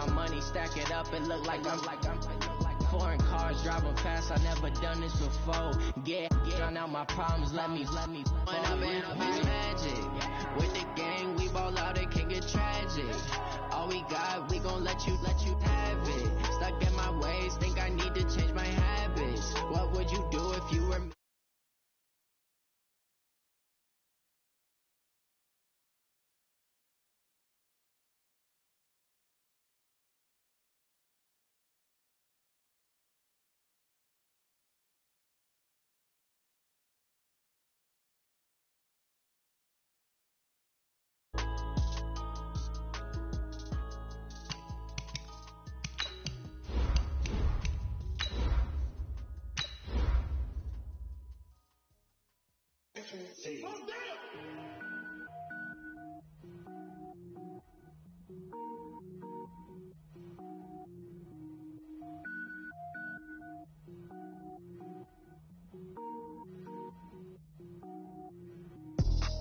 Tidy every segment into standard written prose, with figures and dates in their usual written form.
my money, stack it up, and look like I'm foreign cars driving fast. I never done this before. Get drown out my problems. Let me. When I've been magic with the gang, we ball out. It can get tragic. All we got, we gon' let you have it. Stuck in my ways, think I need to change my habits. What would you do if you were me?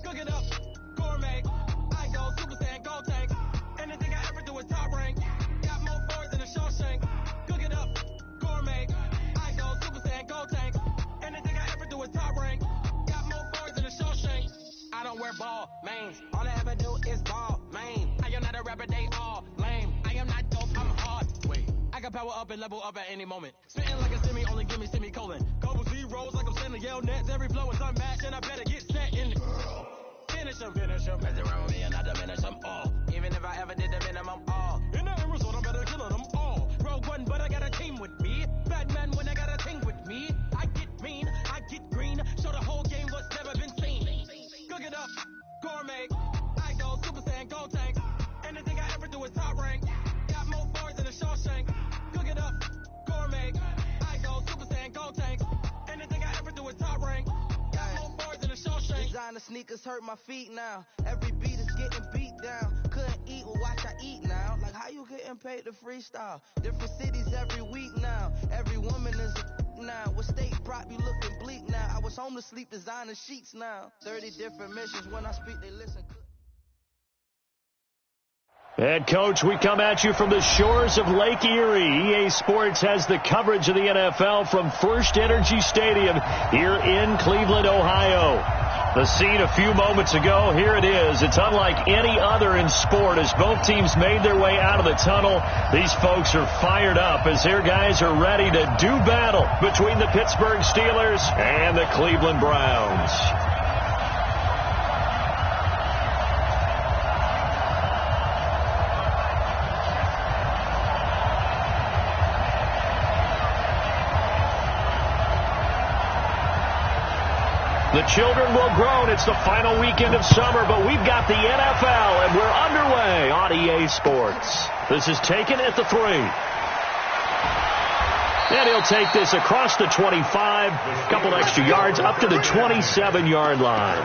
Cook it up, gourmet. I go Super Saiyan, go tank. Anything I ever do is top rank. Got more boys than a Shawshank. Cook it up, gourmet. I go Super Saiyan, go tank. Anything I ever do is top rank. Got more boys than a Shawshank. I don't wear ball mains. All I ever do is ball main. I am not a rapper, they all lame. I am not dope, I'm hard. Wait, I can power up and level up at any moment. Spitting like a semi, only give me semicolon. Couple zeros like I'm sending yell nets. Every flow is unmatched and I better get set in it. Finish them. Mess around with me and I diminish them all. Even if I ever did the minimum all. In the end result, I'm better killing them all. Rogue one, but I got a team with me. Bad man when I got a team with me. I get mean, I get green. Show the whole game what's never been seen. Cook it up, gourmet. I go Super Saiyan, go tank. Anything I ever do is top rank. Got more boys than a Shawshank. Cook it up, gourmet. I go Super Saiyan, go tank. Anything I ever do is top rank. Designer sneakers hurt my feet now. Every beat is getting beat down. Couldn't eat, well watch I eat now. Like how you getting paid to freestyle? Different cities every week now. Every woman is a now. What state prop you looking bleak now? I was home to sleep designer sheets now. 30 different missions. When I speak they listen. Head coach, we come at you from the shores of Lake Erie. EA Sports has the coverage of the NFL from First Energy Stadium here in Cleveland, Ohio. The scene a few moments ago, here it is. It's unlike any other in sport as both teams made their way out of the tunnel. These folks are fired up as their guys are ready to do battle between the Pittsburgh Steelers and the Cleveland Browns. The children will groan. It's the final weekend of summer, but we've got the NFL, and we're underway on EA Sports. This is taken at the 3. And he'll take this across the 25, a couple extra yards, up to the 27-yard line.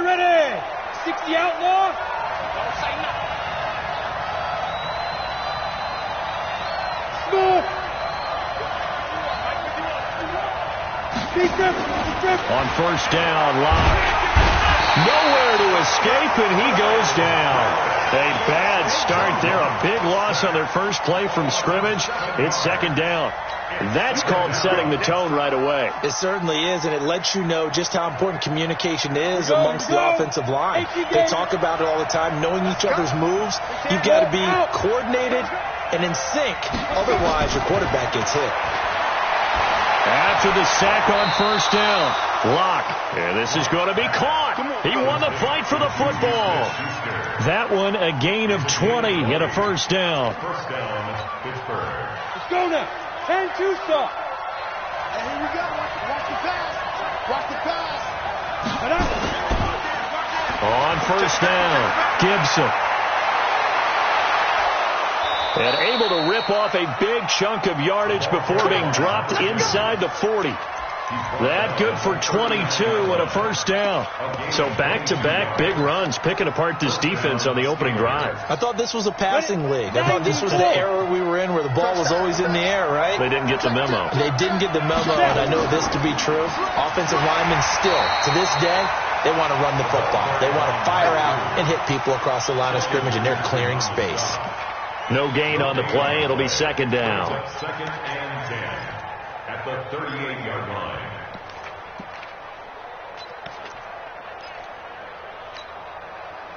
Ready. 60 outlaw. Don't say nothing. Smooth. On first down, Locke. Nowhere to escape, and he goes down. A bad start there. A big loss on their first play from scrimmage. It's second down. That's called setting the tone right away. It certainly is, and it lets you know just how important communication is amongst the offensive line. They talk about it all the time, knowing each other's moves. You've got to be coordinated and in sync. Otherwise, your quarterback gets hit. After the sack on first down, Locke. And this is going to be caught. He won the fight for the football. That one a gain of 20 and a first down. Let's go now. And two-stop. And here we go. Watch the pass. Watch the pass. On first down, Gibson. And able to rip off a big chunk of yardage before being dropped inside the 40. That good for 22 and a first down. So back-to-back big runs, picking apart this defense on the opening drive. I thought this was a passing league. I thought this was the era we were in where the ball was always in the air, right? They didn't get the memo. They didn't get the memo, and I know this to be true. Offensive linemen still, to this day, they want to run the football. They want to fire out and hit people across the line of scrimmage, and they're clearing space. No gain on the play. It'll be second down. Second and 10 at the 38-yard line.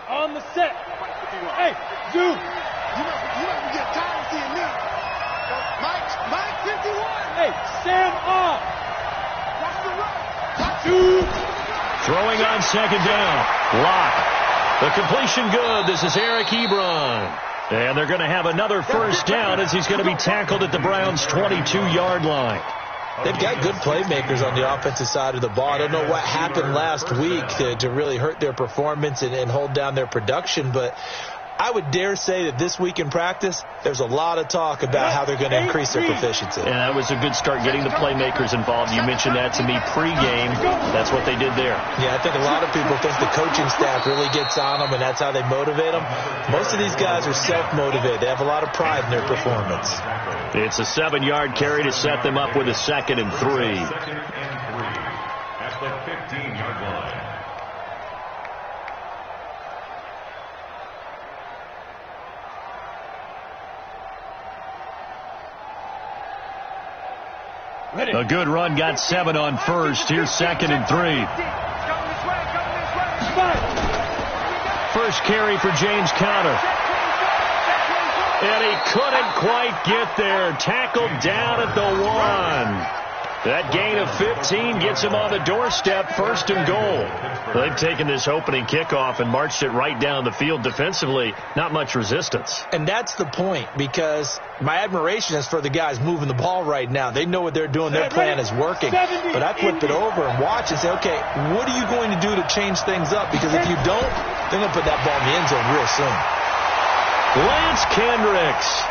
On the set. Hey, dude. You might get tired of seeing me. Mike 51. Hey, stand up. Watch the run. Dude. Throwing on second down. Lock. The completion good. This is Eric Ebron. And they're going to have another first down as he's going to be tackled at the Browns' 22-yard line. They've got good playmakers on the offensive side of the ball. I don't know what happened last week to really hurt their performance and hold down their production, but I would dare say that this week in practice, there's a lot of talk about how they're going to increase their proficiency. And that was a good start, getting the playmakers involved. You mentioned that to me pregame. That's what they did there. Yeah, I think a lot of people think the coaching staff really gets on them, and that's how they motivate them. Most of these guys are self-motivated. They have a lot of pride in their performance. It's a 7-yard carry to set them up with a 2nd and 3. Second and 3 at the 15-yard line. A good run, got 7 on first. Here's 2nd and 3. First carry for James Conner. And he couldn't quite get there. Tackled down at the 1. That gain of 15 gets him on the doorstep, 1st and goal. They've taken this opening kickoff and marched it right down the field defensively. Not much resistance. And that's the point, because my admiration is for the guys moving the ball right now. They know what they're doing. Their plan is working. But I flip it over and watch and say, okay, what are you going to do to change things up? Because if you don't, they're going to put that ball in the end zone real soon. Lance Kendricks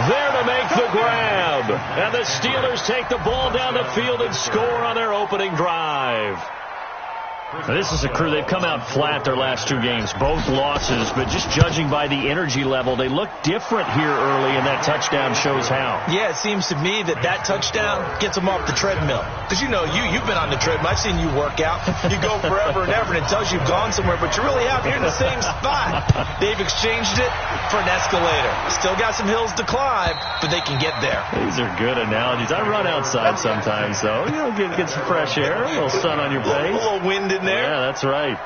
there to make the grab. And the Steelers take the ball down the field and score on their opening drive. Now, this is a crew. They've come out flat their last 2 games, both losses, but just judging by the energy level, they look different here early, and that touchdown shows how. Yeah, it seems to me that touchdown gets them off the treadmill. Because, you know, you've been on the treadmill. I've seen you work out. You go forever and ever, and it tells you've gone somewhere, but you really have. You're in the same spot. They've exchanged it for an escalator. Still got some hills to climb, but they can get there. These are good analogies. I run outside sometimes, though. You know, get some fresh air, a little sun on your face. A little wind in there. Yeah, that's right.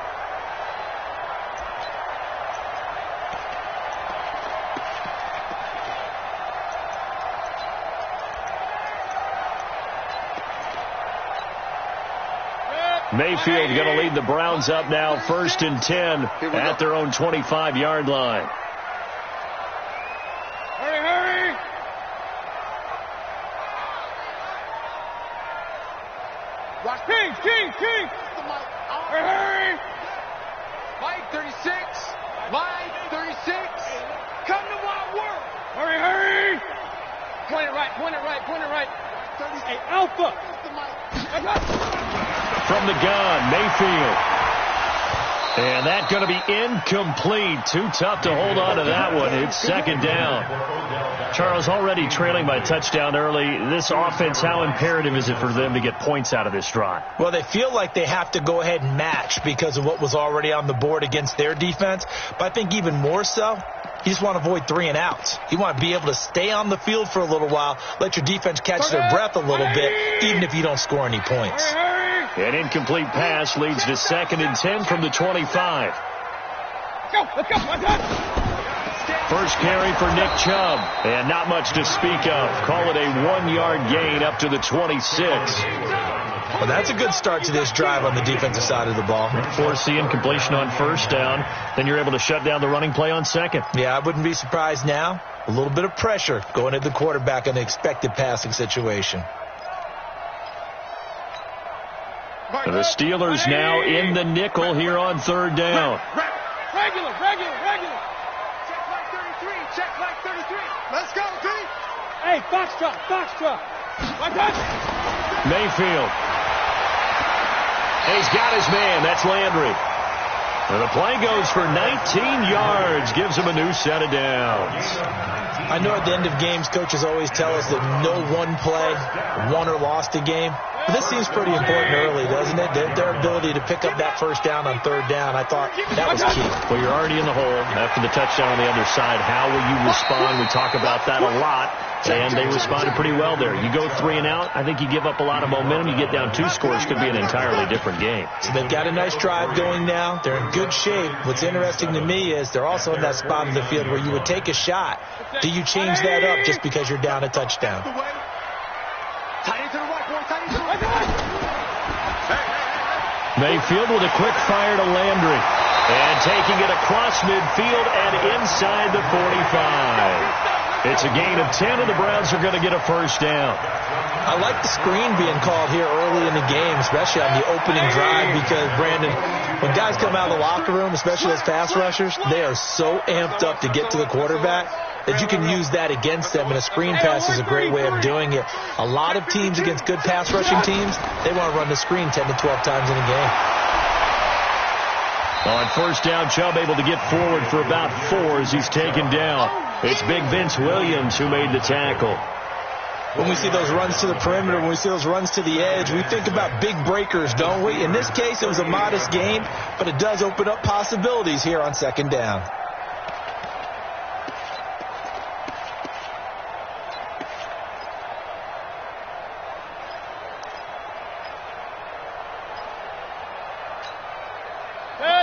Mayfield going to lead the Browns up now, 1st and 10 at their own 25-yard line. Hurry! King! Hurry! Mike 36. Mike 36. Come to my world. Hurry! Point it right. 36. Hey, Alpha! From the gun, Mayfield. And that's going to be incomplete. Too tough to hold on to that one. It's 2nd down. Charles, already trailing by touchdown early. This offense, how imperative is it for them to get points out of this drive? Well, they feel like they have to go ahead and match because of what was already on the board against their defense. But I think even more so, you just want to avoid 3 and outs. You want to be able to stay on the field for a little while, let your defense catch their breath a little bit, even if you don't score any points. An incomplete pass leads to 2nd and 10 from the 25. Let's go. First carry for Nick Chubb, and not much to speak of. Call it a 1-yard gain up to the 26. Well, that's a good start to this drive on the defensive side of the ball. Force the incompletion on 1st down. Then you're able to shut down the running play on 2nd. Yeah, I wouldn't be surprised now. A little bit of pressure going at the quarterback in an expected passing situation. The Steelers now in the nickel here on 3rd down. Regular. Check like 33. Let's go, team. Hey, Foxtrot. Mayfield he's got his man. That's Landry. And the play goes for 19 yards, gives him a new set of downs. I know at the end of games, coaches always tell us that no one play won or lost a game. But this seems pretty important early, doesn't it? Their ability to pick up that first down on third down, I thought that was key. Well, you're already in the hole after the touchdown on the other side. How will you respond? We talk about that a lot. And they responded pretty well there. You go 3 and out, I think you give up a lot of momentum. You get down 2 scores, could be an entirely different game. So they've got a nice drive going now. They're in good shape. What's interesting to me is they're also in that spot of the field where you would take a shot. Do you change that up just because you're down a touchdown? Mayfield with a quick fire to Landry. And taking it across midfield and inside the 45. It's a gain of 10, and the Browns are going to get a first down. I like the screen being called here early in the game, especially on the opening drive, because, Brandon, when guys come out of the locker room, especially as pass rushers, they are so amped up to get to the quarterback that you can use that against them, and a screen pass is a great way of doing it. A lot of teams against good pass rushing teams, they want to run the screen 10 to 12 times in a game. On first down, Chubb able to get forward for about 4 as he's taken down. It's Big Vince Williams who made the tackle. When we see those runs to the perimeter, when we see those runs to the edge, we think about big breakers, don't we? In this case, it was a modest gain, but it does open up possibilities here on second down.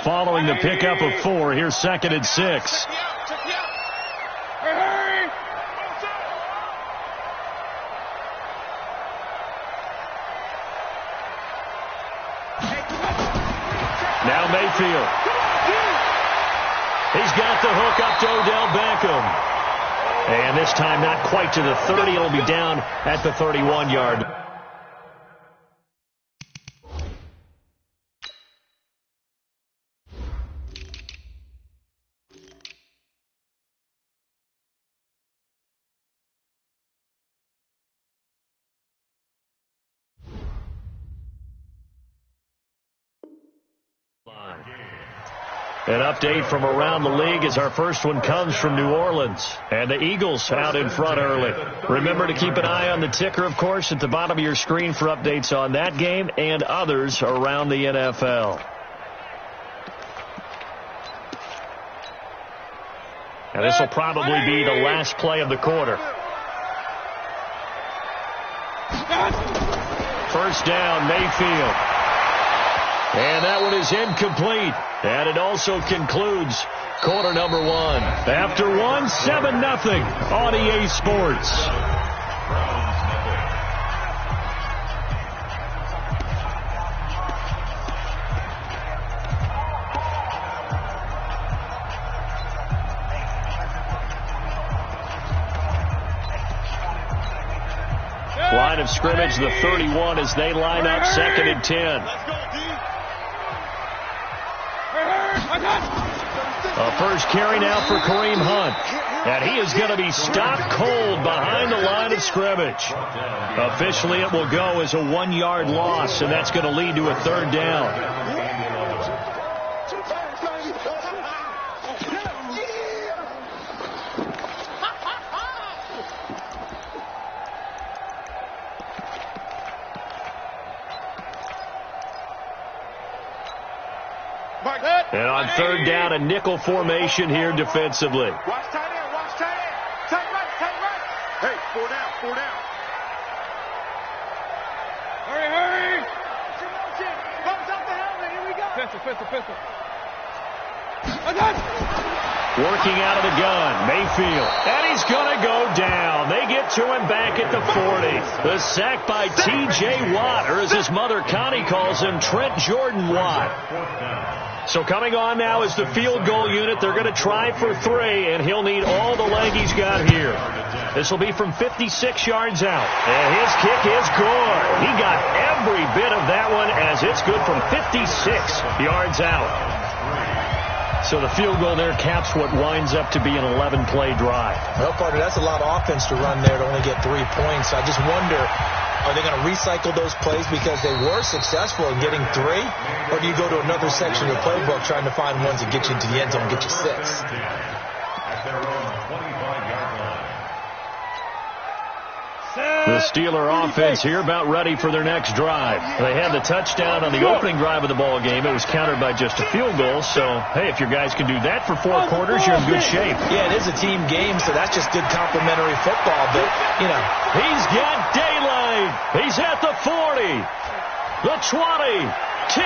Following the pickup of 4, here's 2nd and 6. Now Mayfield. He's got the hook up to Odell Beckham. And this time not quite to the 30. It'll be down at the 31-yard. An update from around the league as our first one comes from New Orleans. And the Eagles out in front early. Remember to keep an eye on the ticker, of course, at the bottom of your screen for updates on that game and others around the NFL. And this will probably be the last play of the quarter. First down, Mayfield. And that one is incomplete. And it also concludes quarter number 1. After 1, 7-0 on EA Sports. Line of scrimmage, the 31 as they line up 2nd and 10. A first carry now for Kareem Hunt. And he is going to be stopped cold behind the line of scrimmage. Officially, it will go as a 1-yard loss, and that's going to lead to a 3rd down. And on 3rd down, a nickel formation here defensively. Watch tight end, watch tight end. Tight right. Hey, 4 down, 4 down. Hurry. Bumps off the helmet, here we go. Pistol. Working out of the gun, Mayfield. And he's going to go down. They get to him back at the 40. The sack by T.J. Watt, or as his mother Connie calls him, Trent Jordan Watt. So coming on now is the field goal unit. They're going to try for 3, and he'll need all the leg he's got here. This will be from 56 yards out. And his kick is good. He got every bit of that one as it's good from 56 yards out. So the field goal there caps what winds up to be an 11-play drive. Well, partner, that's a lot of offense to run there to only get 3 points. I just wonder Are they going to recycle those plays because they were successful in getting 3? Or do you go to another section of the playbook trying to find ones that get you into the end zone and get you 6? At their own 25-yard line. The Steeler offense here about ready for their next drive. They had the touchdown on the opening drive of the ball game. It was countered by just a field goal. So, hey, if your guys can do that for 4 quarters, you're in good shape. Yeah, it is a team game, so that's just good complimentary football. But, you know. He's got daylight. He's at the 40, the 20, 10.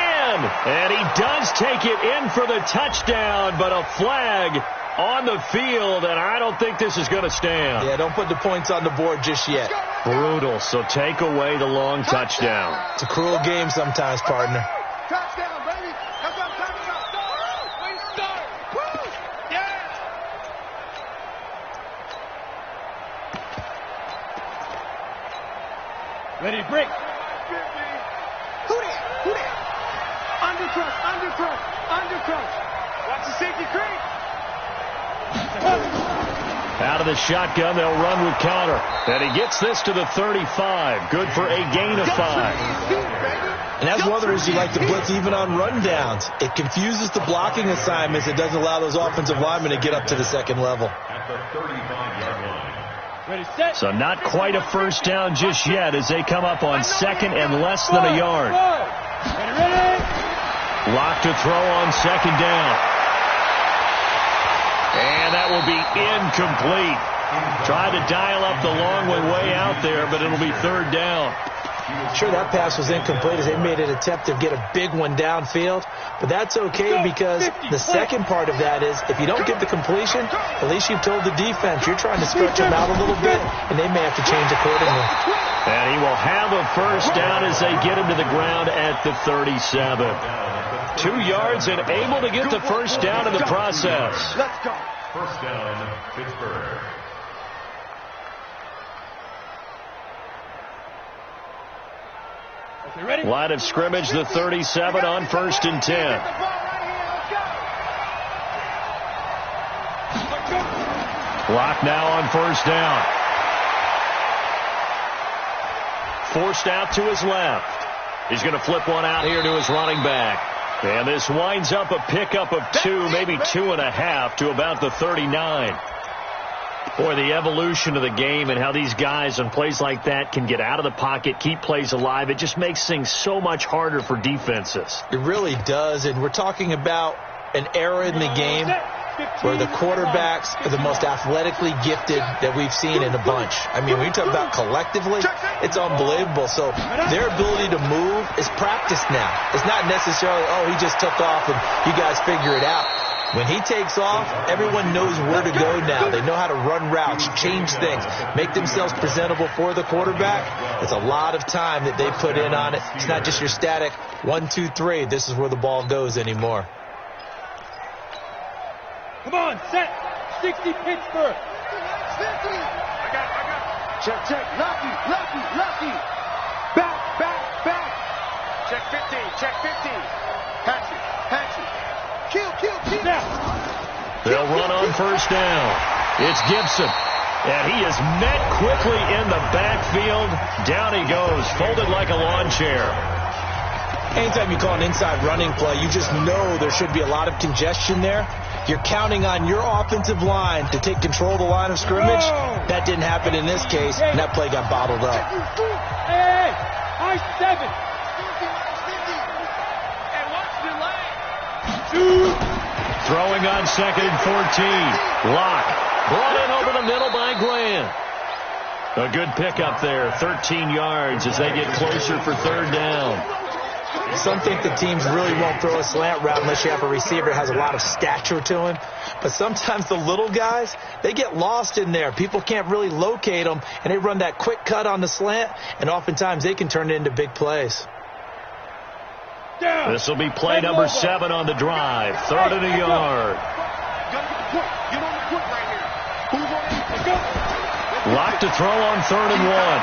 And he does take it in for the touchdown, but a flag on the field, and I don't think this is going to stand. Yeah, don't put the points on the board just yet. Brutal, so take away the long touchdown. It's a cruel game sometimes, partner. Touchdown, baby. That's what I'm talking about. Way to start. Woo! Yeah! Ready to break. Who there? Who there? Under crush. Watch the safety creep. Out of the shotgun, they'll run with counter. And he gets this to the 35. Good for a gain of 5. And as one of the reasons you like to blitz even on rundowns. It confuses the blocking assignments. It doesn't allow those offensive linemen to get up to the second level. At the 35-yard line. Ready, set. So not quite a first down just yet as they come up on second and less than a yard. Ready. Lock to throw on second down. And that will be incomplete. Tried to dial up the long way out there, but it'll be third down. Sure, that pass was incomplete as they made an attempt to get a big one downfield. But that's okay because the second part of that is if you don't get the completion, at least you've told the defense you're trying to stretch them out a little bit, and they may have to change accordingly. And he will have a first down as they get him to the ground at the 37. 2 yards and able to get the first down in the process. Let's go. First down, Pittsburgh. Okay, ready? Line of scrimmage, the 37 on 1st and 10. Clock now on first down. Forced out to his left. He's going to flip one out here to his running back. And this winds up a pickup of 2, maybe 2.5 to about the 39. Boy, the evolution of the game and how these guys on plays like that can get out of the pocket, keep plays alive, it just makes things so much harder for defenses. It really does, and we're talking about an era in the game where the quarterbacks are the most athletically gifted that we've seen in a bunch. I mean, when you talk about collectively, it's unbelievable. So their ability to move is practiced now. It's not necessarily, oh, he just took off and you guys figure it out. When he takes off, everyone knows where to go now. They know how to run routes, change things, make themselves presentable for the quarterback. It's a lot of time that they put in on it. It's not just your static 1, 2, 3. This is where the ball goes anymore. Come on, set. 60 Pittsburgh. 50. I got it. Check. Lucky. Back. Check 15. Patch it. Kill. Now. They'll run on first down. It's Gibson. And he is met quickly in the backfield. Down he goes, folded like a lawn chair. Anytime you call an inside running play, you just know there should be a lot of congestion there. You're counting on your offensive line to take control of the line of scrimmage. That didn't happen in this case, and that play got bottled up. Hey, high 7. Hey, watch the lane. 2. Throwing on second and 14. Lock. Brought in over the middle by Glenn. A good pickup there. 13 yards as they get closer for third down. Some think the teams really won't throw a slant route unless you have a receiver that has a lot of stature to him. But sometimes the little guys, they get lost in there. People can't really locate them, and they run that quick cut on the slant, and oftentimes they can turn it into big plays. This will be play number 7 on the drive. 3rd and a yard. Lock to throw on 3rd and 1.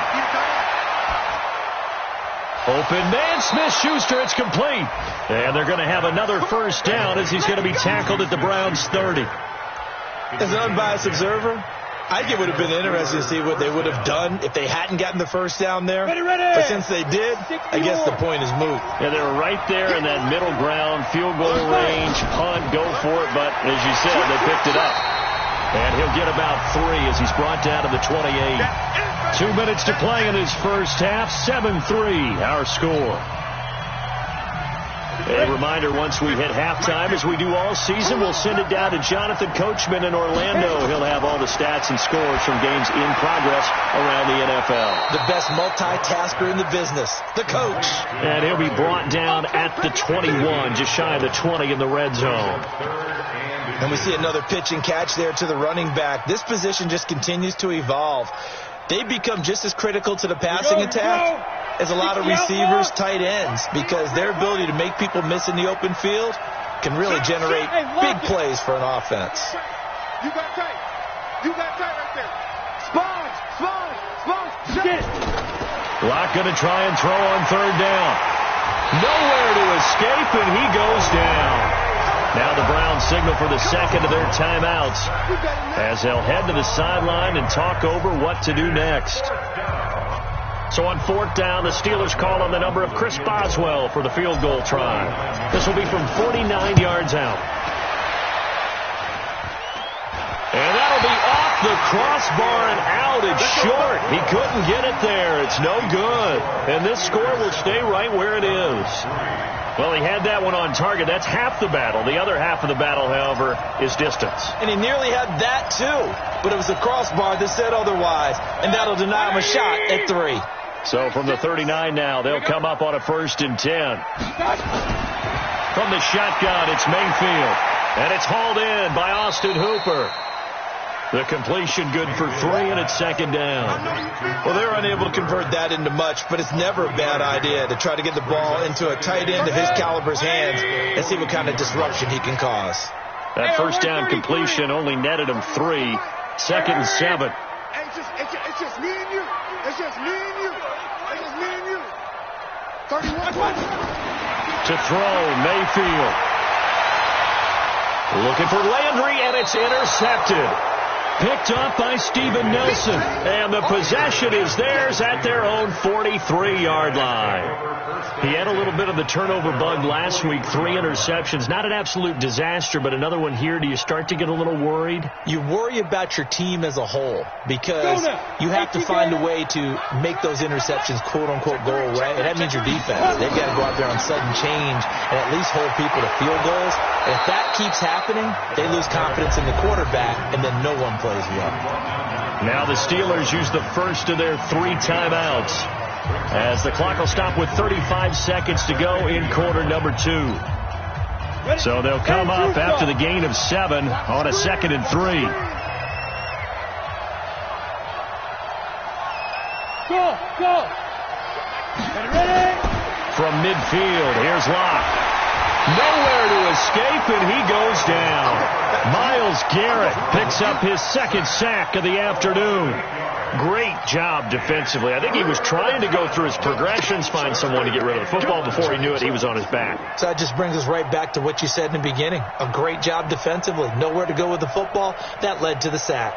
Open man, Smith-Schuster, it's complete. And they're going to have another first down as he's going to be tackled at the Browns' 30. As an unbiased observer, I think it would have been interesting to see what they would have done if they hadn't gotten the first down there. But since they did, I guess the point is moot. Yeah, they were right there in that middle ground, field goal range, punt, go for it. But as you said, they picked it up. And he'll get about 3 as he's brought down to the 28. 2 minutes to play in his first half. 7-3 our score. A reminder, once we hit halftime, as we do all season, we'll send it down to Jonathan Coachman in Orlando. He'll have all the stats and scores from games in progress around the NFL. The best multitasker in the business, the coach. And he'll be brought down at the 21, just shy of the 20 in the red zone. And we see another pitch and catch there to the running back. This position just continues to evolve. They become just as critical to the passing attack as a lot of receivers, tight ends, because their ability to make people miss in the open field can really generate big plays for an offense. You got tight. You got tight right there. Sponge. Locke going to try and throw on third down. Nowhere to escape, and he goes down. Now the Browns signal for the second of their timeouts as they'll head to the sideline and talk over what to do next. So on fourth down, the Steelers call on the number of Chris Boswell for the field goal try. This will be from 49 yards out. And that'll be off the crossbar and out. It's short. He couldn't get it there. It's no good. And this score will stay right where it is. Well, he had that one on target. That's half the battle. The other half of the battle, however, is distance. And he nearly had that, too. But it was the crossbar that said otherwise. And that'll deny him a shot at 3. So from the 39 now, they'll come up on a 1st and 10. From the shotgun, it's Mayfield. And it's hauled in by Austin Hooper. The completion good for 3, and it's second down. Well, they're unable to convert that into much, but it's never a bad idea to try to get the ball into a tight end of his caliber's hands and see what kind of disruption he can cause. That first down completion only netted him 3. Second and 7. It's just me and you. It's just me and you. It's just me and you. 31. To throw, Mayfield. Looking for Landry, and it's intercepted. Picked up by Steven Nelson. And the possession is theirs at their own 43-yard line. He had a little bit of the turnover bug last week. 3 interceptions. Not an absolute disaster, but another one here. Do you start to get a little worried? You worry about your team as a whole because you have to find a way to make those interceptions, quote-unquote, go away. And that means your defense. They've got to go out there on sudden change and at least hold people to field goals. And if that keeps happening, they lose confidence in the quarterback, and then no one plays well. Now the Steelers use the first of their 3 timeouts as the clock will stop with 35 seconds to go in quarter number 2. So they'll come up after the gain of 7 on a 2nd and 3. Go. Ready? From midfield, here's Locke. Nowhere to escape, and he goes down. Myles Garrett picks up his 2nd sack of the afternoon. Great job defensively. I think he was trying to go through his progressions, find someone to get rid of the football. Before he knew it, he was on his back. So that just brings us right back to what you said in the beginning. A great job defensively. Nowhere to go with the football. That led to the sack.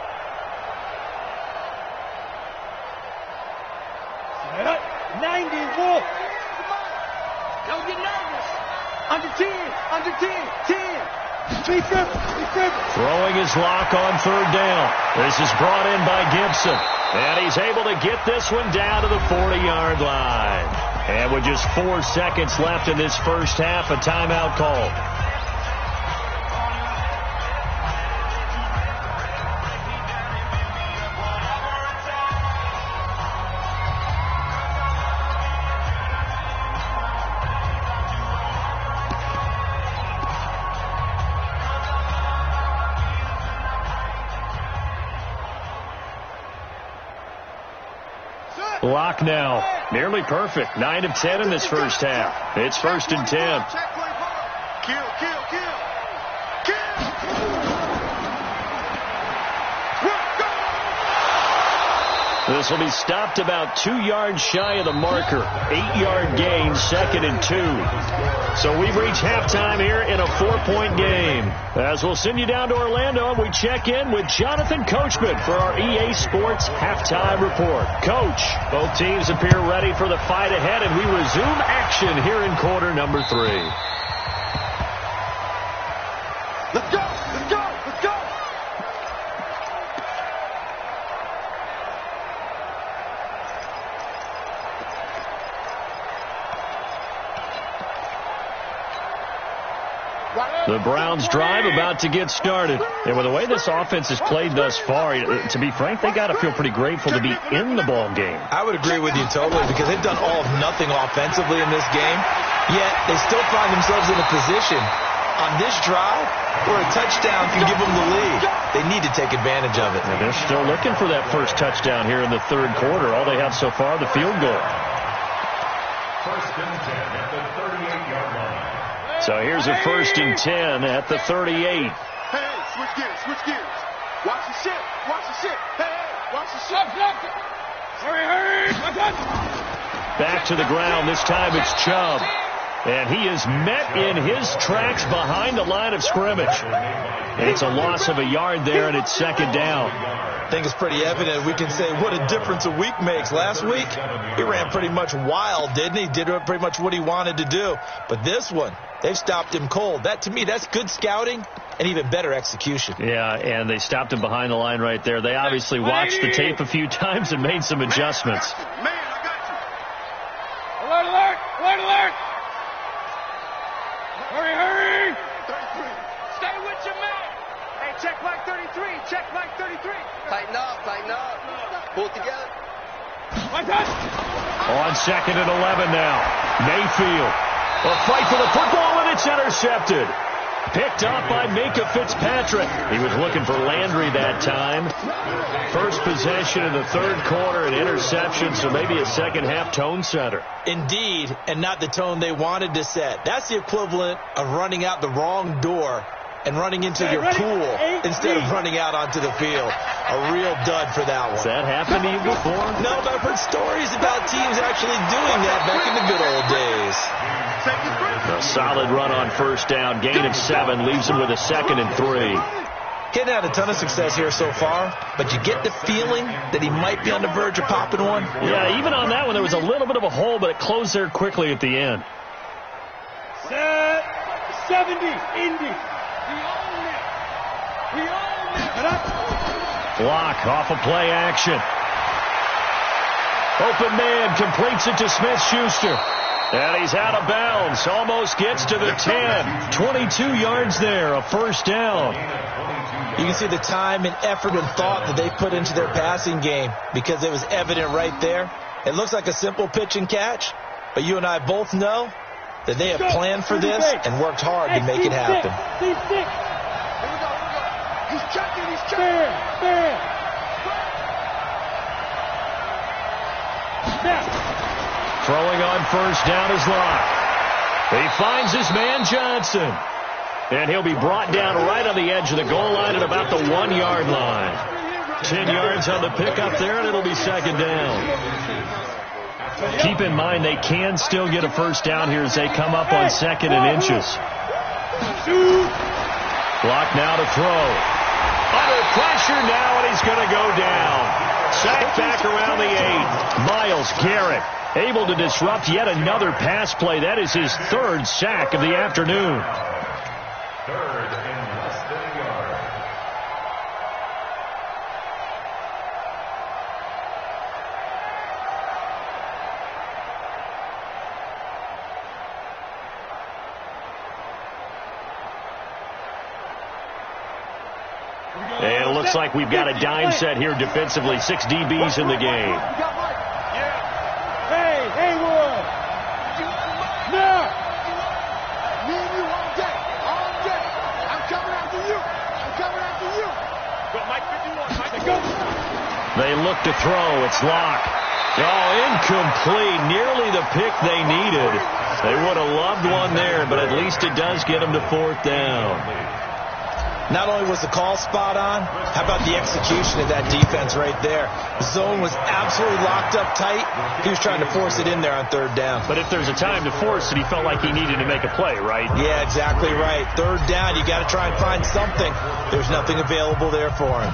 91. Don't get nervous. Under 10. 10. Be careful. Throwing his Lock on 3rd down. This is brought in by Gibson. And he's able to get this one down to the 40-yard line. And with just 4 seconds left in this first half, a timeout call. Lock now, nearly perfect. 9 of 10 in this first half. It's 1st and 10. Kill. This will be stopped about 2 yards shy of the marker. 8-yard gain, 2nd and 2. So we've reached halftime here in a 4-point game. As we'll send you down to Orlando, and we check in with Jonathan Coachman for our EA Sports Halftime Report. Coach, both teams appear ready for the fight ahead, and we resume action here in quarter number 3. Let's go! Let's go! Let's go! The Browns drive about to get started. And with the way this offense has played thus far, to be frank, they got to feel pretty grateful to be in the ball game. I would agree with you totally, because they've done all of nothing offensively in this game, yet they still find themselves in a position on this drive where a touchdown can give them the lead. They need to take advantage of it. And they're still looking for that first touchdown here in the third quarter. All they have so far, the field goal. First and 10 at the 38-yard line. So here's a 1st and 10 at the 38. Hey, switch gears, switch gears. Watch the shit, watch the shit. Hey, watch the shit. Hurry, hurry. Back to the ground. This time it's Chubb. And he is met in his tracks behind the line of scrimmage. It's a loss of a yard there, and it's 2nd down. I think it's pretty evident. We can say what a difference a week makes. Last week, he ran pretty much wild, didn't he? Did pretty much what he wanted to do. But this one, they've stopped him cold. That, to me, that's good scouting and even better execution. Yeah, and they stopped him behind the line right there. They obviously watched the tape a few times and made some adjustments. Man, I got you. Alert, alert, alert, alert. Hurry, hurry. 33. Stay with your man. Hey, check Mike 33. Check Mike 33. Tighten up, tighten up. Pull it together. My touch. On 2nd and 11 now. Mayfield. A fight for the football, and it's intercepted. Picked up by Minka Fitzpatrick. He was looking for Landry that time. First possession in the third quarter, an interception, so maybe a second-half tone setter. Indeed, and not the tone they wanted to set. That's the equivalent of running out the wrong door and running into your pool instead of running out onto the field. A real dud for that one. Has that happened to you before? No, but I've heard stories about teams actually doing that back in the good old days. A solid run on first down. Gain of 7 leaves him with a 2nd and 3. He hadn't had a ton of success here so far, but you get the feeling that he might be on the verge of popping one. Yeah, even on that one, there was a little bit of a hole, but it closed there quickly at the end. Set. 70. Indy. We own it. Block off of play action. Open man completes it to Smith-Schuster. And he's out of bounds. Almost gets to the 10. 22 yards there, a first down. You can see the time and effort and thought that they put into their passing game because it was evident right there. It looks like a simple pitch and catch, but you and I both know that they have planned for this and worked hard to make it happen. Here we go. He's checking, he's checking. Throwing on first down is Locke. He finds his man Johnson. And he'll be brought down right on the edge of the goal line at about the 1-yard line. 10 yards on the pickup there, and it'll be 2nd down. Keep in mind they can still get a first down here as they come up on 2nd and inches. Clock now to throw. Under pressure now, and he's going to go down. Sacked back around the 8. Myles Garrett able to disrupt yet another pass play. That is his 3rd sack of the afternoon. 3rd and less than a yard. And it looks like we've got a dime set here defensively. 6 DBs in the game. Hey, Haywood. No. Me and you all day. All day. I'm coming after you. I'm coming after you. Go, Mike 51. Mike, go. They look to throw. It's Locke. Oh, incomplete. Nearly the pick they needed. They would have loved one there, but at least it does get them to 4th down. Not only was the call spot on, how about the execution of that defense right there? The zone was absolutely locked up tight. He was trying to force it in there on third down. But if there's a time to force it, he felt like he needed to make a play, right? Yeah, exactly right. Third down, you got to try and find something. There's nothing available there for him.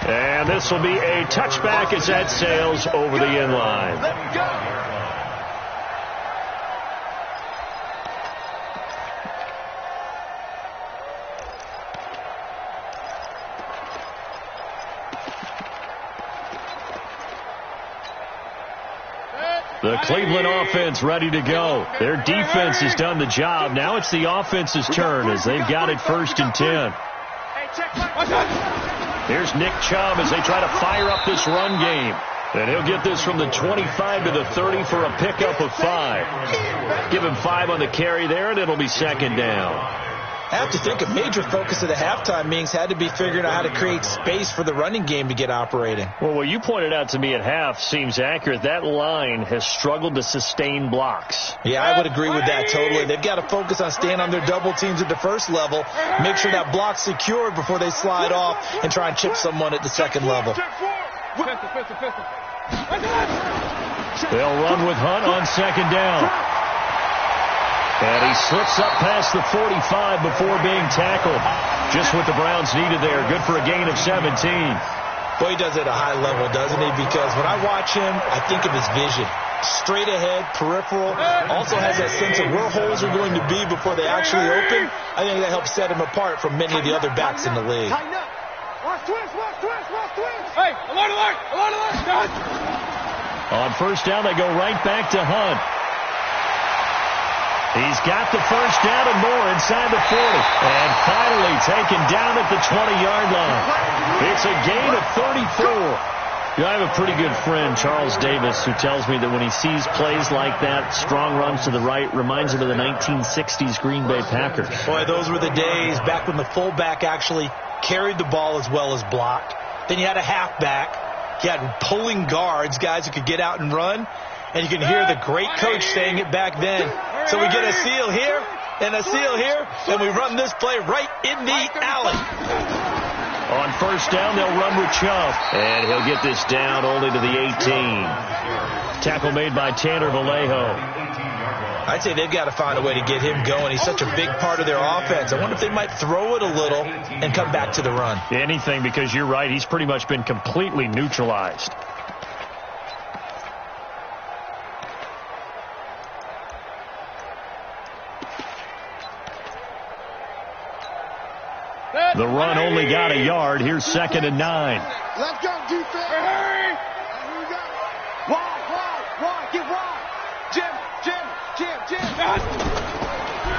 And this will be a touchback as that sails over the end line. Let's go. The Cleveland offense ready to go. Their defense has done the job. Now it's the offense's turn as they've got it 1st and 10. Here's Nick Chubb as they try to fire up this run game. And he'll get this from the 25 to the 30 for a pickup of 5. Give him 5 on the carry there, and it'll be 2nd down. I have to think a major focus of the halftime meetings had to be figuring out how to create space for the running game to get operating. Well, what you pointed out to me at half seems accurate. That line has struggled to sustain blocks. Yeah, I would agree with that totally. They've got to focus on staying on their double teams at the first level, make sure that block's secured before they slide off and try and chip someone at the second level. They'll run with Hunt on 2nd down. And he slips up past the 45 before being tackled. Just what the Browns needed there. Good for a gain of 17. Boy, he does it at a high level, doesn't he? Because when I watch him, I think of his vision. Straight ahead, peripheral. Also has that sense of where holes are going to be before they actually open. I think that helps set him apart from many of the other backs in the league. Hey, alert. On 1st down, they go right back to Hunt. He's got the 1st down and more inside the 40. And finally taken down at the 20-yard line. It's a gain of 34. You know, I have a pretty good friend, Charles Davis, who tells me that when he sees plays like that, strong runs to the right, reminds him of the 1960s Green Bay Packers. Boy, those were the days back when the fullback actually carried the ball as well as blocked. Then you had a halfback. You had pulling guards, guys who could get out and run. And you can hear the great coach saying it back then. So we get a seal here and a seal here, and we run this play right in the alley. On 1st down, they'll run with Chubb. And he'll get this down only to the 18. Tackle made by Tanner Vallejo. I'd say they've got to find a way to get him going. He's such a big part of their offense. I wonder if they might throw it a little and come back to the run. Anything, because you're right. He's pretty much been completely neutralized. The run only got a yard. Here's 2nd and 9. Let's go, defense. Hey. Here we go. Wide, get wide. Jim.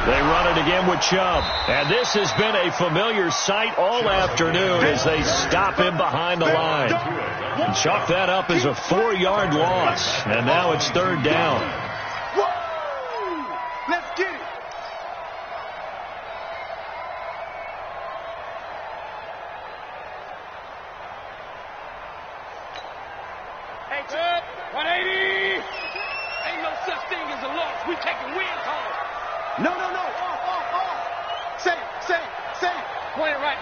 They run it again with Chubb. And this has been a familiar sight all afternoon as they stop him behind the line. And chalk that up as a 4-yard loss. And now it's 3rd down. Let's get it. Hey, 180. Ain't no such thing as a loss. We taking wins home. No. Off. Say it. Point it right.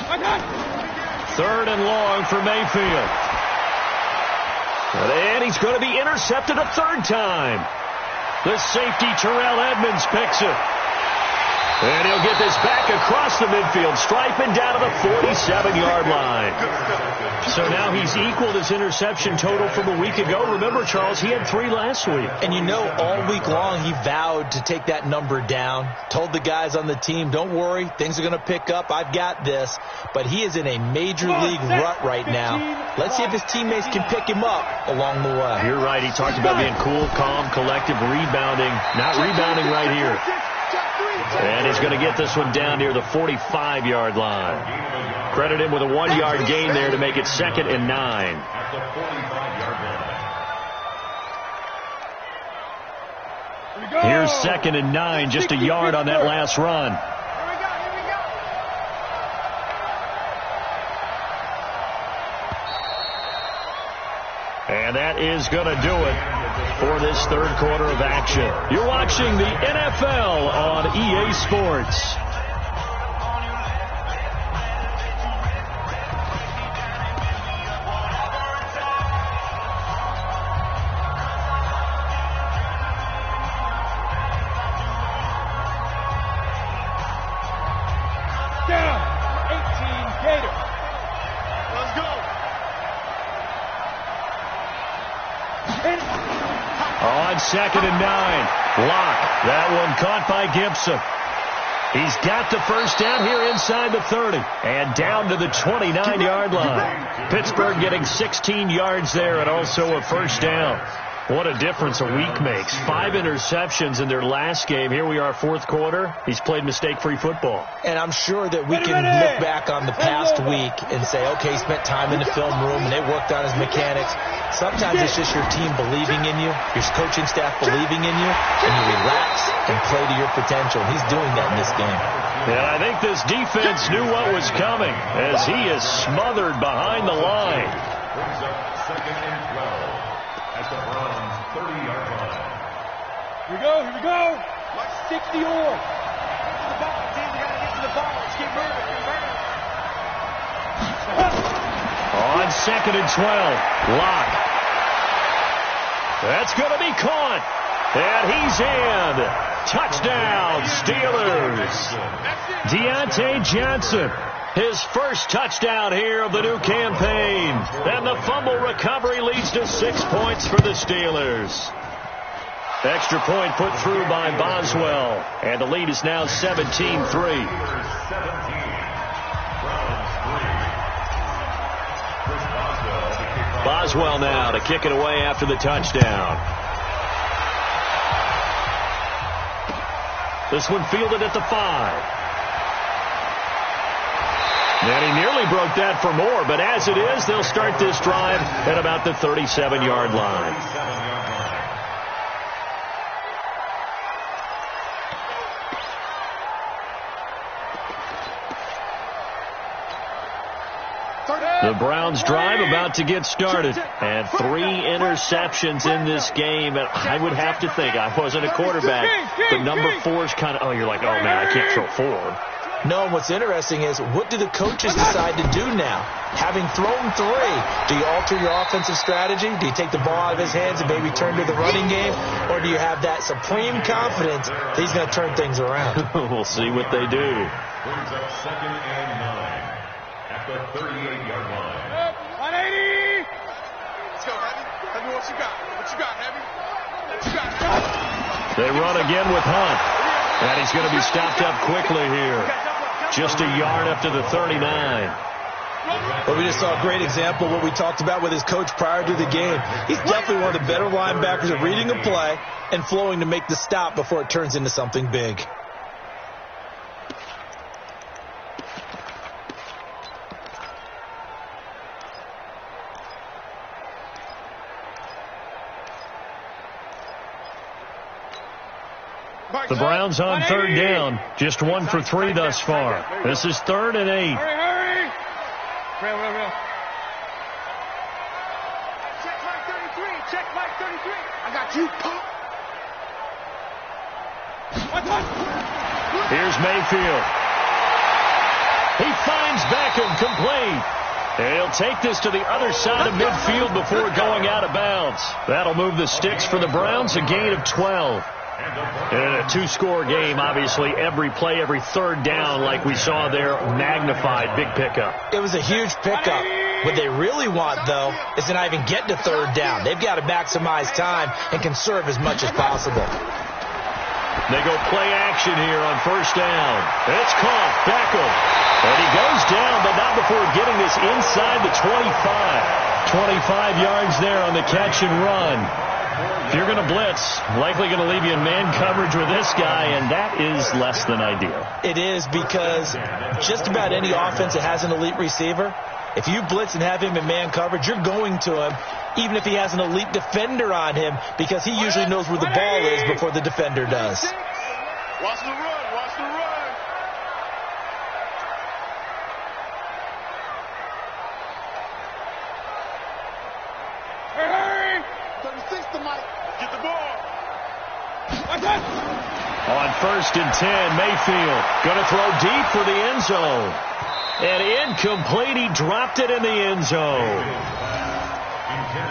I got it. 3rd and long for Mayfield. And he's going to be intercepted a 3rd time. The safety, Terrell Edmonds, picks it. And he'll get this back across the midfield stripe and down to the 47-yard line. So now he's equaled his interception total from a week ago. Remember, Charles, he had 3 last week. And you know, all week long he vowed to take that number down. Told the guys on the team, don't worry, things are going to pick up. I've got this. But he is in a major league rut right now. Let's see if his teammates can pick him up along the way. You're right. He talked about being cool, calm, collective, rebounding. Not rebounding right here. And he's going to get this one down near the 45-yard line. Credit him with a 1-yard gain there to make it 2nd and 9. Here's 2nd and 9, just a yard on that last run. And that is going to do it for this third quarter of action. You're watching the NFL on EA Sports. On 2nd and 9. Locke. That one caught by Gibson. He's got the first down here inside the 30. And down to the 29-yard line. Pittsburgh getting 16 yards there and also a first down. What a difference a week makes. 5 interceptions in their last game. Here we are, fourth quarter. He's played mistake-free football. And I'm sure that we can look back on the past week and say, okay, he spent time in the film room and they worked on his mechanics. Sometimes it's just your team believing in you, your coaching staff believing in you, and you relax and play to your potential. He's doing that in this game. And I think this defense knew what was coming as he is smothered behind the line. Brings up 2nd and 12 at the Browns' 30-yard line. Here we go. 60 or. The ball, teams got to get to the ball. Let's keep moving. On 2nd and 12, Locke. That's going to be caught. And he's in. Touchdown, Steelers. Deontay Johnson, his first touchdown here of the new campaign. And the fumble recovery leads to 6 points for the Steelers. Extra point put through by Boswell. And the lead is now 17-3. Boswell now to kick it away after the touchdown. This one fielded at the 5. And he nearly broke that for more, but as it is, they'll start this drive at about the 37-yard line. The Browns drive about to get started. And 3 interceptions in this game. And I would have to think, I wasn't a quarterback, but number 4's kind of, you're like, oh, man, I can't throw 4. No, and what's interesting is, what do the coaches decide to do now? Having thrown 3, do you alter your offensive strategy? Do you take the ball out of his hands and maybe turn to the running game? Or do you have that supreme confidence that he's going to turn things around? We'll see what they do. Brings up 2nd and 9 at the 38-yard line. 180. Let's go, Heavy. Heavy, what you got? What you got, Heavy? What you got? They run again with Hunt. And he's going to be stopped up quickly here. Just a yard up to the 39. Well, we just saw a great example of what we talked about with his coach prior to the game. He's definitely one of the better linebackers at reading a play and flowing to make the stop before it turns into something big. The Browns on 3rd down. Just 1 for 3 thus far. This is 3rd and 8. Hurry. Real. Check Mike 33. I got you, Pop. Here's Mayfield. He finds Beckham complete. He'll take this to the other side of midfield before going out of bounds. That'll move the sticks for the Browns, a gain of 12. In a 2-score game, obviously, every play, every 3rd down, like we saw there, magnified, big pickup. It was a huge pickup. What they really want, though, is to not even get to 3rd down. They've got to maximize time and conserve as much as possible. They go play action here on 1st down. It's caught. Beckham. And he goes down, but not before getting this inside the 25. 25 yards there on the catch and run. If you're going to blitz, likely going to leave you in man coverage with this guy, and that is less than ideal. It is, because just about any offense that has an elite receiver, if you blitz and have him in man coverage, you're going to him, even if he has an elite defender on him, because he usually knows where the ball is before the defender does. Watch the run. Hurry. fix the mic. Get the ball. On 1st and 10, Mayfield going to throw deep for the end zone. And incomplete. He dropped it in the end zone.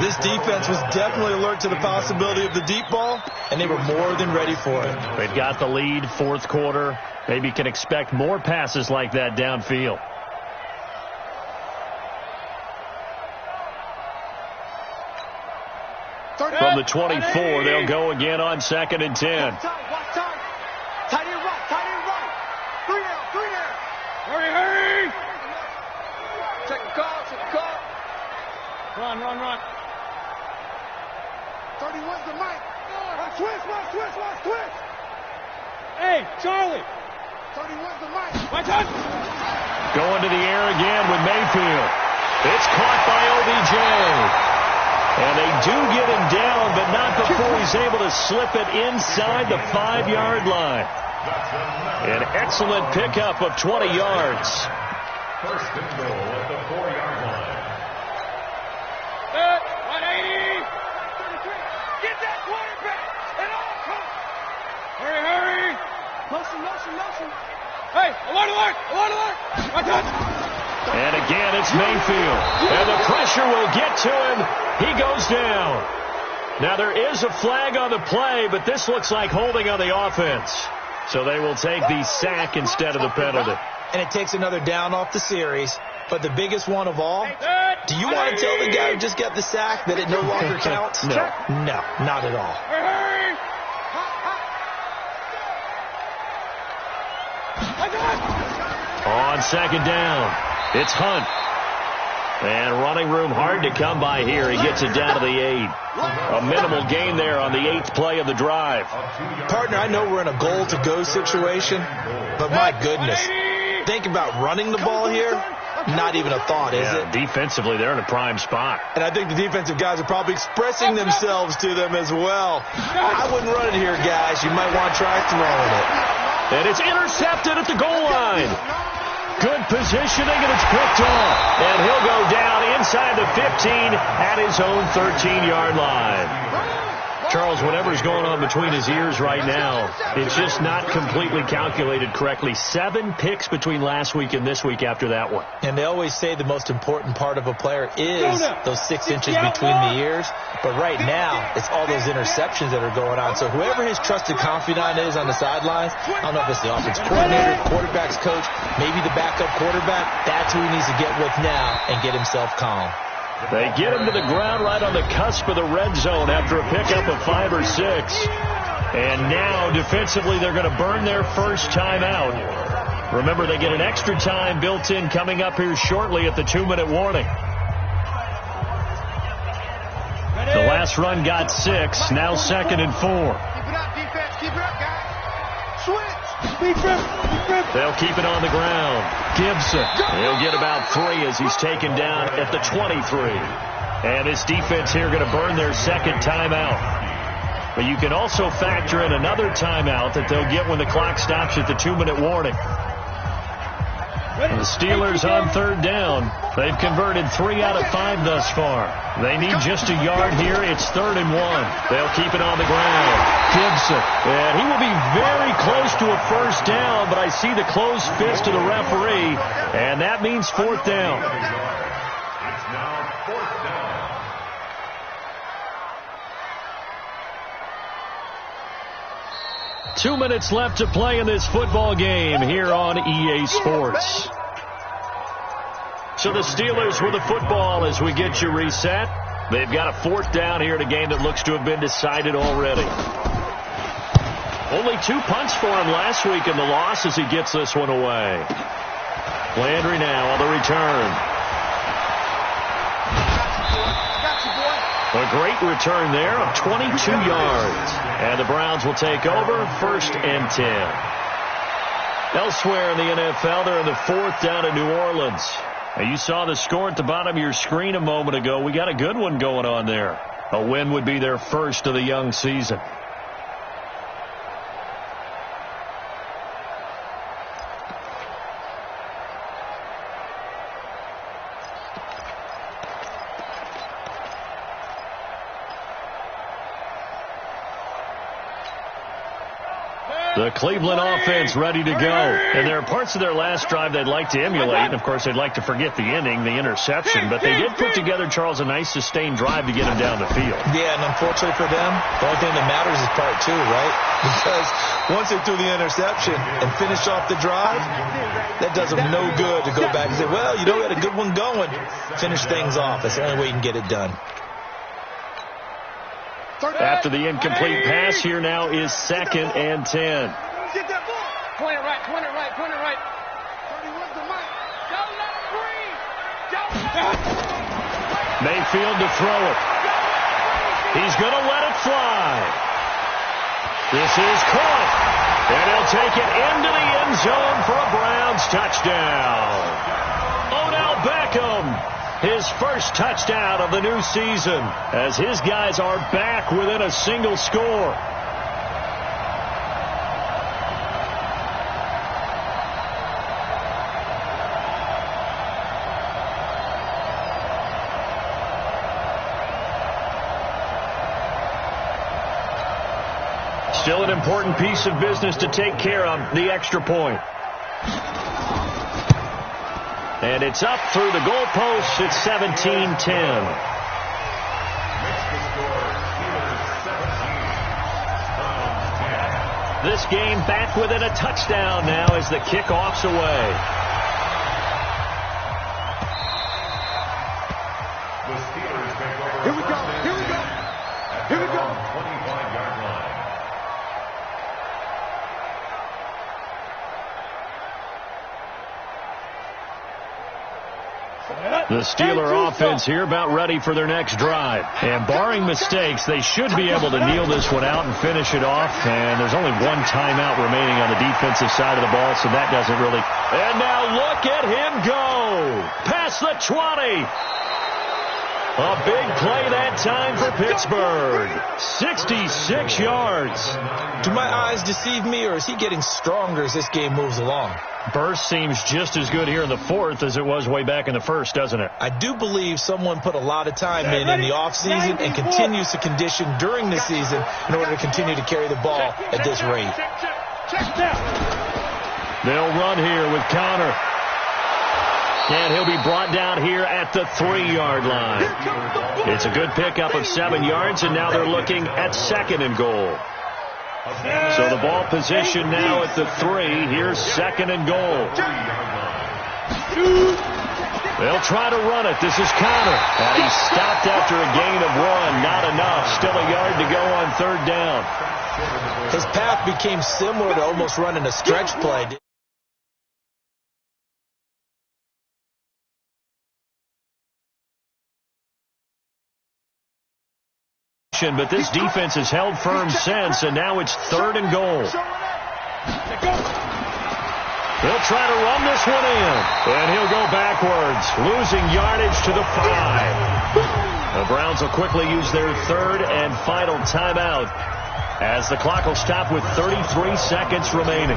This defense was definitely alert to the possibility of the deep ball, and they were more than ready for it. They've got the lead, fourth quarter. Maybe can expect more passes like that downfield. From the 24, they'll go again on 2nd and 10. Watch time. Tight end right. Tight end right. 3 down. Hurry! Check the call. Run. 31's the mic. Watch twist. Hey, Charlie! 31's the mic. Watch out! Going to the air again with Mayfield. It's caught by OBJ. And they do get him down, but not before he's able to slip it inside the 5-yard line. An excellent pickup of 20 yards. First and goal at the 4-yard line. 180! Get that quarterback at all costs. Hurry! Motion. Hey, alert! Watch out! And again, it's Mayfield. And the pressure will get to him. He goes down. Now, there is a flag on the play, but this looks like holding on the offense. So they will take the sack instead of the penalty. And it takes another down off the series. But the biggest one of all, do you want to tell the guy who just got the sack that it no longer counts? No, not at all. Hurry! On 2nd down, it's Hunt. And running room hard to come by here. He gets it down to the 8. A minimal gain there on the 8th play of the drive. Partner, I know we're in a goal-to-go situation, but my goodness, think about running the ball here. Not even a thought, is it? Defensively, they're in a prime spot. And I think the defensive guys are probably expressing themselves to them as well. I wouldn't run it here, guys. You might want to try throwing it. And it's intercepted at the goal line. Good positioning, and it's picked off. And he'll go down inside the 15 at his own 13-yard line. Charles, whatever's going on between his ears right now, it's just not completely calculated correctly. 7 picks between last week and this week after that one. And they always say the most important part of a player is those 6 inches between the ears. But right now, it's all those interceptions that are going on. So whoever his trusted confidant is on the sidelines, I don't know if it's the offense coordinator, quarterback's coach, maybe the backup quarterback, that's who he needs to get with now and get himself calm. They get him to the ground right on the cusp of the red zone after a pickup of 5 or 6. And now, defensively, they're going to burn their first timeout. Remember, they get an extra time built in coming up here shortly at the 2-minute warning. The last run got 6, now 2nd and 4. Keep it up, defense. Keep it up, guys. Switch. They'll keep it on the ground. Gibson, he'll get about 3 as he's taken down at the 23. And this defense here going to burn their second timeout. But you can also factor in another timeout that they'll get when the clock stops at the 2-minute warning. And the Steelers on 3rd down. They've converted 3 out of 5 thus far. They need just a yard here. It's 3rd and 1. They'll keep it on the ground. Gibson. And he will be very close to a first down, but I see the closed fist of the referee, and that means 4th down. It's now 4th down. Two minutes left to play in this football game here on EA Sports. So the Steelers with the football as we get you reset. They've got a 4th down here in a game that looks to have been decided already. Only 2 punts for him last week in the loss as he gets this one away. Landry now on the return. A great return there of 22 yards. And the Browns will take over 1st and 10. Elsewhere in the NFL, they're in the 4th down in New Orleans. Now, you saw the score at the bottom of your screen a moment ago. We got a good one going on there. A win would be their first of the young season. The Cleveland offense ready to go. And there are parts of their last drive they'd like to emulate. And, of course, they'd like to forget the ending, the interception. But they did put together, Charles, a nice sustained drive to get him down the field. Yeah, and unfortunately for them, the only thing that matters is part two, right? Because once they threw the interception and finished off the drive, that does them no good to go back and say, well, you know, we had a good one going. Finish things off. That's the only way you can get it done. After the incomplete pass, here now is 2nd and 10. Point it right, point it right, point it right. Don't let him breathe. Mayfield to throw it. He's going to let it fly. This is caught. And he'll take it into the end zone for a Browns touchdown. Odell Beckham. His first touchdown of the new season as his guys are back within a single score. Still an important piece of business to take care of, the extra point. And it's up through the goalposts. It's 17-10. This game back within a touchdown now as the kickoff's away. Here we go. Here we go. Here we go. 25-yard line. The Steeler offense here about ready for their next drive. And barring mistakes, they should be able to kneel this one out and finish it off. And there's only one timeout remaining on the defensive side of the ball, so that doesn't really... And now look at him go! Past the 20! A big play that time for Pittsburgh. 66 yards. Do my eyes deceive me, or is he getting stronger as this game moves along? Burst seems just as good here in the fourth as it was way back in the first, doesn't it? I do believe someone put a lot of time in the offseason and continues to condition during the season in order to continue to carry the ball at this rate. They'll run here with Connor. And he'll be brought down here at the 3-yard line. It's a good pickup of 7 yards, and now they're looking at 2nd and goal. So the ball position now at the 3. Here's 2nd and goal. They'll try to run it. This is Connor. And he's stopped after a gain of 1. Not enough. Still a yard to go on 3rd down. His path became similar to almost running a stretch play. But this defense has held firm since, and now it's 3rd and goal. They'll try to run this one in, and he'll go backwards, losing yardage to the 5. The Browns will quickly use their 3rd and final timeout as the clock will stop with 33 seconds remaining.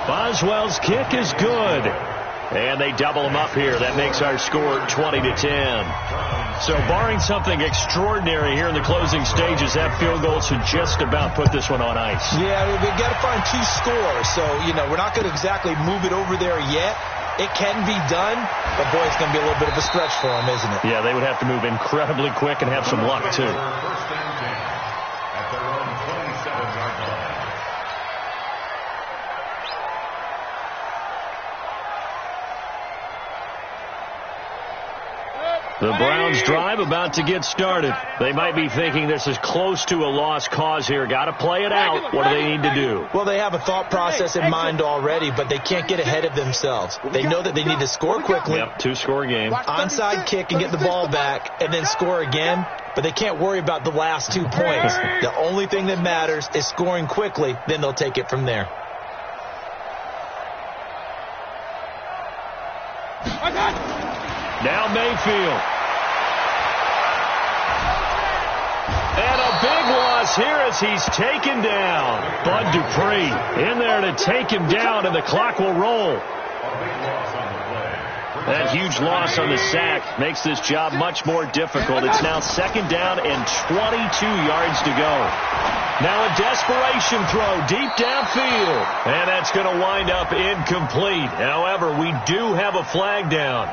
Boswell's kick is good, and they double him up here. That makes our score 20-10. So barring something extraordinary here in the closing stages, that field goal should just about put this one on ice. Yeah, we've got to find 2 scores. So, you know, we're not going to exactly move it over there yet. It can be done, but boy, it's going to be a little bit of a stretch for them, isn't it? Yeah, they would have to move incredibly quick and have some luck, too. The Browns drive about to get started. They might be thinking this is close to a lost cause here. Got to play it out. What do they need to do? Well, they have a thought process in mind already, but they can't get ahead of themselves. They know that they need to score quickly. Yep, 2-score game. Onside kick and get the ball back and then score again, but they can't worry about the last 2 points. The only thing that matters is scoring quickly, then they'll take it from there. Now Mayfield. And a big loss here as he's taken down. Bud Dupree in there to take him down, and the clock will roll. A big loss on the play. That huge loss on the sack makes this job much more difficult. It's now 2nd down and 22 yards to go. Now a desperation throw deep downfield. And that's going to wind up incomplete. However, we do have a flag down.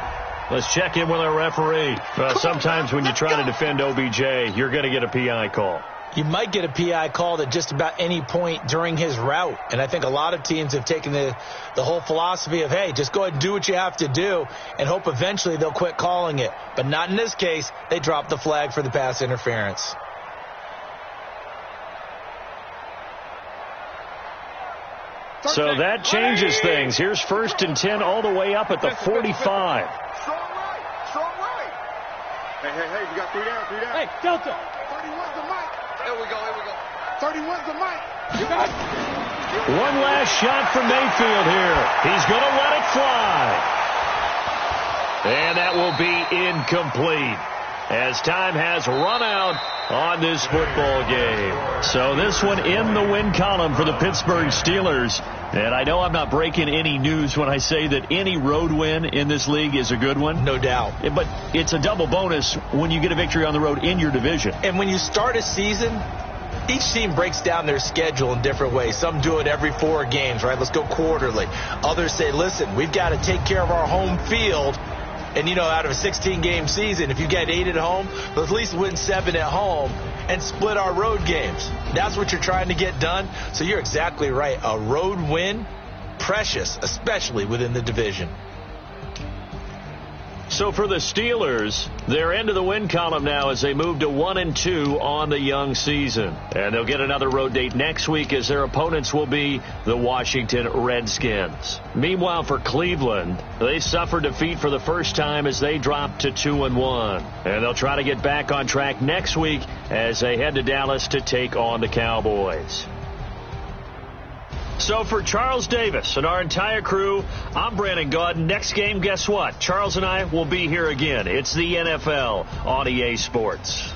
Let's check in with our referee. Sometimes when you try to defend OBJ, you're going to get a PI call. You might get a PI called at just about any point during his route. And I think a lot of teams have taken the whole philosophy of, hey, just go ahead and do what you have to do and hope eventually they'll quit calling it. But not in this case. They dropped the flag for the pass interference. So that changes things. Here's 1st and 10 all the way up at the 45. Strong right. Hey, you got 3 down. Hey, Delta. 31's the mic. Here we go. 31's the mic. You got One last shot from Mayfield here. He's going to let it fly. And that will be incomplete as time has run out on this football game. So this one in the win column for the Pittsburgh Steelers. And I know I'm not breaking any news when I say that any road win in this league is a good one. No doubt. But it's a double bonus when you get a victory on the road in your division. And when you start a season, each team breaks down their schedule in different ways. Some do it every 4 games, right? Let's go quarterly. Others say, listen, we've got to take care of our home field. And, out of a 16-game season, if you get 8 at home, let's at least win 7 at home and split our road games. That's what you're trying to get done. So you're exactly right. A road win, precious, especially within the division. So for the Steelers, they're into the win column now as they move to 1-2 on the young season. And they'll get another road date next week as their opponents will be the Washington Redskins. Meanwhile, for Cleveland, they suffered defeat for the first time as they dropped to 2-1. And they'll try to get back on track next week as they head to Dallas to take on the Cowboys. So for Charles Davis and our entire crew, I'm Brandon Gaudin. Next game, guess what? Charles and I will be here again. It's the NFL on EA Sports.